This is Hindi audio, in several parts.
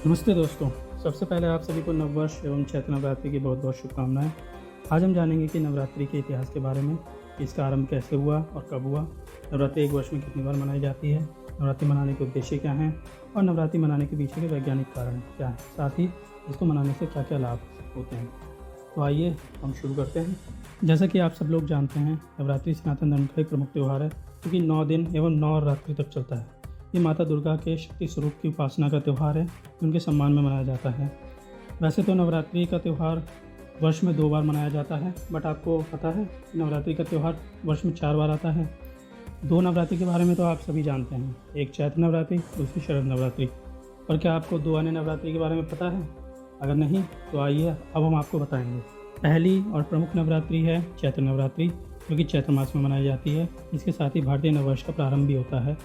नमस्ते दोस्तों। सबसे पहले आप सभी को नववर्ष एवं चैत्र नवरात्रि की बहुत बहुत शुभकामनाएं। आज हम जानेंगे कि नवरात्रि के इतिहास के बारे में, कि इसका आरंभ कैसे हुआ और कब हुआ, नवरात्रि एक वर्ष में कितनी बार मनाई जाती है, नवरात्रि मनाने के उद्देश्य क्या हैं और नवरात्रि मनाने के पीछे के वैज्ञानिक कारण क्या हैं, साथ ही इसको मनाने से क्या क्या लाभ होते हैं। तो आइए हम शुरू करते हैं। जैसा कि आप सब लोग जानते हैं, नवरात्रि सनातन धर्म का एक प्रमुख त्यौहार है, क्योंकि 9 दिन एवं 9 रात्रि तक चलता है। ये माता दुर्गा के शक्ति स्वरूप की उपासना का त्यौहार है, उनके सम्मान में मनाया जाता है। वैसे तो नवरात्रि का त्यौहार वर्ष में 2 बार मनाया जाता है, बट आपको पता है कि नवरात्रि का त्यौहार वर्ष में 4 बार आता है। 2 नवरात्रि के बारे में तो आप सभी जानते हैं, एक चैत्र नवरात्रि, दूसरी शरद नवरात्रि। पर क्या आपको 2 अन्य नवरात्रि के बारे में पता है? अगर नहीं तो आइए अब हम आपको बताएंगे। पहली और प्रमुख नवरात्रि है चैत्र नवरात्रि, जो कि चैत्र मास में मनाई जाती है। इसके साथ ही भारतीय नववर्ष का प्रारंभ भी होता है।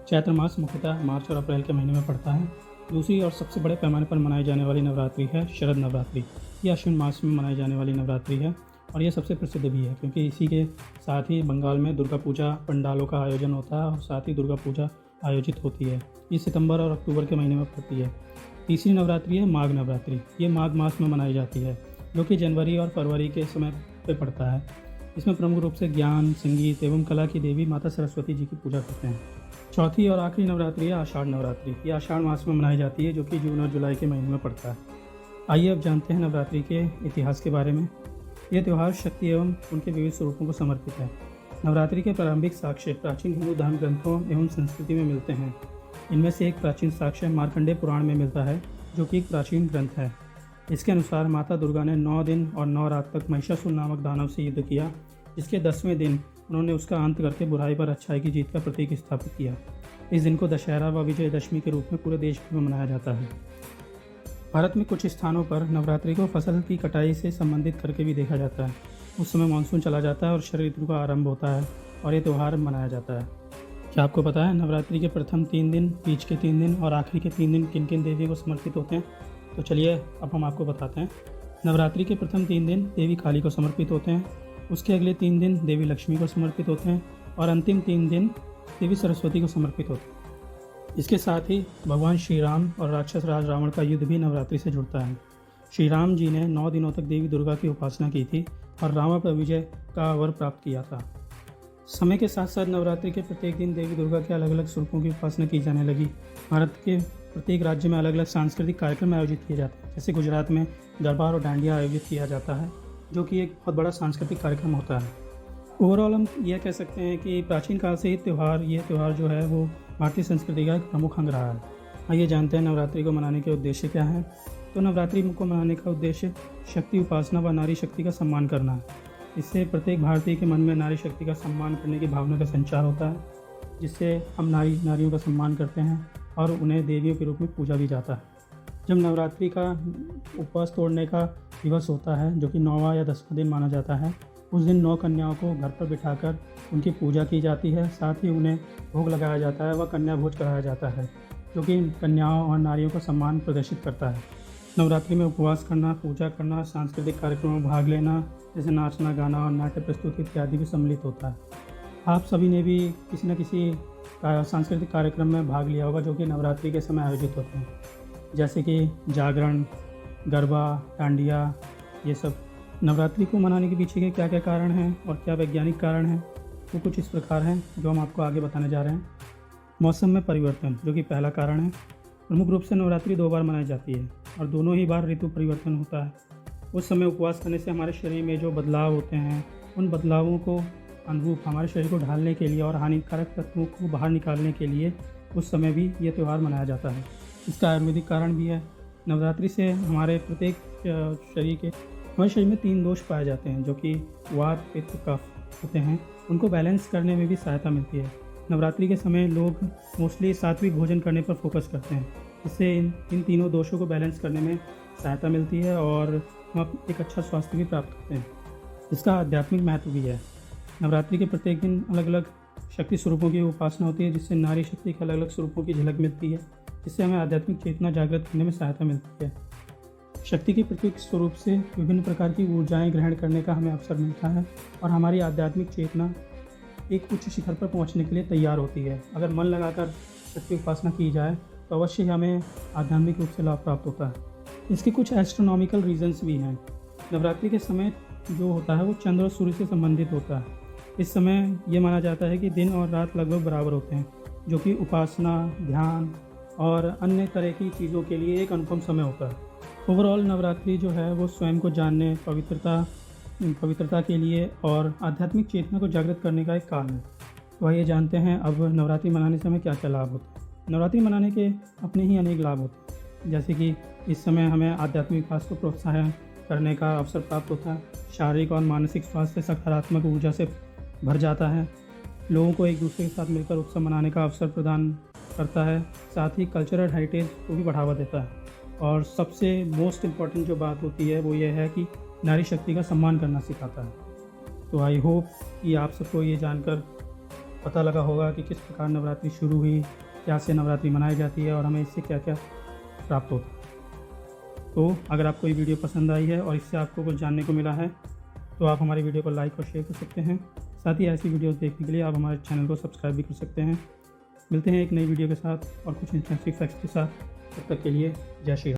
चैत्र मास मुख्यतः मार्च और अप्रैल के महीने में पड़ता है। दूसरी और सबसे बड़े पैमाने पर मनाई जाने वाली नवरात्रि है शरद नवरात्रि। ये अश्विन मास में मनाई जाने वाली नवरात्रि है और ये सबसे प्रसिद्ध भी है, क्योंकि इसी के साथ ही बंगाल में दुर्गा पूजा पंडालों का आयोजन होता है और साथ ही दुर्गा पूजा आयोजित होती है। ये सितंबर और अक्टूबर के महीने में पड़ती है। तीसरी नवरात्रि है माघ नवरात्रि। ये माघ मास में मनाई जाती है, जो कि जनवरी और फरवरी के समय पर पड़ता है। इसमें प्रमुख रूप से ज्ञान, संगीत एवं कला की देवी माता सरस्वती जी की पूजा करते हैं। चौथी और आखिरी नवरात्रि है आषाढ़ नवरात्रि। ये आषाढ़ मास में मनाई जाती है, जो कि जून और जुलाई के महीने में पड़ता है। आइए अब जानते हैं नवरात्रि के इतिहास के बारे में। यह त्यौहार शक्ति एवं उनके विविध स्वरूपों को समर्पित है। नवरात्रि के प्रारंभिक साक्ष्य प्राचीन हिंदू धर्म ग्रंथों एवं संस्कृति में मिलते हैं। इनमें से एक प्राचीन साक्ष्य मार्कंडेय पुराण में मिलता है, जो कि एक प्राचीन ग्रंथ है। इसके अनुसार माता दुर्गा ने 9 दिन और 9 रात तक महिषासुर नामक दानव से युद्ध किया, जिसके 10वें दिन उन्होंने उसका अंत करके बुराई पर अच्छाई की जीत का प्रतीक स्थापित किया। इस दिन को दशहरा व विजयदशमी के रूप में पूरे देश में मनाया जाता है। भारत में कुछ स्थानों पर नवरात्रि को फसल की कटाई से संबंधित करके भी देखा जाता है। उस समय मानसून चला जाता है और शरद ऋतु का आरंभ होता है और ये त्यौहार मनाया जाता है। क्या आपको पता है नवरात्रि के प्रथम 3 दिन, बीच के 3 दिन और आखिरी के 3 दिन किन किन देवी को समर्पित होते हैं? तो चलिए अब हम आपको बताते हैं। नवरात्रि के प्रथम 3 दिन देवी काली को समर्पित होते हैं। उसके अगले 3 दिन देवी लक्ष्मी को समर्पित होते हैं और अंतिम 3 दिन देवी सरस्वती को समर्पित होते हैं। इसके साथ ही भगवान श्री राम और राक्षस राज रावण का युद्ध भी नवरात्रि से जुड़ता है। श्री राम जी ने 9 दिनों तक देवी दुर्गा की उपासना की थी और रावण पर विजय का वर प्राप्त किया था। समय के साथ साथ नवरात्रि के प्रत्येक दिन देवी दुर्गा के अलग अलग स्वरूपों की उपासना की जाने लगी। भारत के प्रत्येक राज्य में अलग अलग सांस्कृतिक कार्यक्रम आयोजित किए जाते हैं। जैसे गुजरात में गरबा और डांडिया आयोजित किया जाता है, जो कि एक बहुत बड़ा सांस्कृतिक कार्यक्रम होता है। ओवरऑल हम यह कह सकते हैं कि प्राचीन काल से ही ये त्यौहार जो है वो भारतीय संस्कृति का एक प्रमुख अंग रहा है। आइए जानते हैं नवरात्रि को मनाने के उद्देश्य क्या हैं। तो नवरात्रि को मनाने का उद्देश्य शक्ति उपासना व नारी शक्ति का सम्मान करना है। इससे प्रत्येक भारतीय के मन में नारी शक्ति का सम्मान करने की भावना का संचार होता है, जिससे हम नारियों का सम्मान करते हैं और उन्हें देवियों के रूप में पूजा भी जाता है। जब नवरात्रि का उपवास तोड़ने का दिवस होता है, जो कि 9वां या 10वां दिन माना जाता है, उस दिन 9 कन्याओं को घर पर बिठाकर उनकी पूजा की जाती है। साथ ही उन्हें भोग लगाया जाता है व कन्या भोज कराया जाता है, जो कि कन्याओं और नारियों का सम्मान प्रदर्शित करता है। नवरात्रि में उपवास करना, पूजा करना, सांस्कृतिक कार्यक्रमों में भाग लेना, जैसे नाचना, गाना और नाट्य प्रस्तुति इत्यादि भी सम्मिलित होता है। आप सभी ने भी किसी न किसी सांस्कृतिक कार्यक्रम में भाग लिया होगा, जो कि नवरात्रि के समय आयोजित होते हैं, जैसे कि जागरण, गरबा, डांडिया, ये सब। नवरात्रि को मनाने के पीछे के क्या क्या कारण हैं और क्या वैज्ञानिक कारण हैं, वो कुछ इस प्रकार हैं जो हम आपको आगे बताने जा रहे हैं। मौसम में परिवर्तन, जो कि पहला कारण है। प्रमुख रूप से नवरात्रि 2 बार मनाई जाती है और दोनों ही बार ऋतु परिवर्तन होता है। उस समय उपवास करने से हमारे शरीर में जो बदलाव होते हैं, उन बदलावों को अनुरूप हमारे शरीर को ढालने के लिए और हानिकारक तत्वों को बाहर निकालने के लिए उस समय भी ये त्यौहार मनाया जाता है। इसका आयुर्वेदिक कारण भी है। नवरात्रि से हमारे प्रत्येक हमारे शरीर में 3 दोष पाए जाते हैं, जो कि वात, पित्त, कफ होते हैं। उनको बैलेंस करने में भी सहायता मिलती है। नवरात्रि के समय लोग मोस्टली सात्विक भोजन करने पर फोकस करते हैं। इससे इन तीनों दोषों को बैलेंस करने में सहायता मिलती है और हम एक अच्छा स्वास्थ्य भी प्राप्त करते हैं। इसका आध्यात्मिक महत्व भी है। नवरात्रि के प्रत्येक दिन अलग अलग शक्ति स्वरूपों की उपासना होती है, जिससे नारी शक्ति के अलग अलग स्वरूपों की झलक मिलती है, जिससे हमें आध्यात्मिक चेतना जागृत करने में सहायता मिलती है। शक्ति के प्रत्येक स्वरूप से विभिन्न प्रकार की ऊर्जाएं ग्रहण करने का हमें अवसर मिलता है और हमारी आध्यात्मिक चेतना एक उच्च शिखर पर पहुंचने के लिए तैयार होती है। अगर मन लगाकर शक्ति उपासना की जाए तो अवश्य ही हमें आध्यात्मिक रूप से लाभ प्राप्त होता है। इसके कुछ एस्ट्रोनॉमिकल रीजंस भी हैं। नवरात्रि के समय जो होता है वो चंद्र और सूर्य से संबंधित होता है। इस समय ये माना जाता है कि दिन और रात लगभग बराबर होते हैं, जो कि उपासना, ध्यान और अन्य तरह की चीज़ों के लिए एक अनुपम समय होता है। ओवरऑल नवरात्रि जो है वो स्वयं को जानने, पवित्रता के लिए और आध्यात्मिक चेतना को जागृत करने का एक काल है। तो आइए जानते हैं अब नवरात्रि मनाने से हमें क्या क्या लाभ होते हैं। नवरात्रि मनाने के अपने ही अनेक लाभ होते हैं, जैसे कि इस समय हमें आध्यात्मिक विकास को प्रोत्साहन करने का अवसर प्राप्त होता है। शारीरिक और मानसिक स्वास्थ्य सकारात्मक ऊर्जा से भर जाता है। लोगों को एक दूसरे के साथ मिलकर उत्सव मनाने का अवसर प्रदान करता है। साथ ही कल्चरल हेरिटेज को भी बढ़ावा देता है। और सबसे मोस्ट इम्पॉर्टेंट जो बात होती है वो ये है कि नारी शक्ति का सम्मान करना सिखाता है। तो आई होप कि आप सबको ये जानकर पता लगा होगा कि किस प्रकार नवरात्रि शुरू हुई, क्या से नवरात्रि मनाई जाती है और हमें इससे क्या क्या प्राप्त होता है। तो अगर आपको ये वीडियो पसंद आई है और इससे आपको कुछ जानने को मिला है तो आप हमारी वीडियो को लाइक और शेयर कर सकते हैं। साथ ही ऐसी वीडियोस देखने के लिए आप हमारे चैनल को सब्सक्राइब भी कर सकते हैं। मिलते हैं एक नई वीडियो के साथ और कुछ इंटरेस्टिंग फैक्ट्स के साथ। तब तक के लिए जय श्री राम।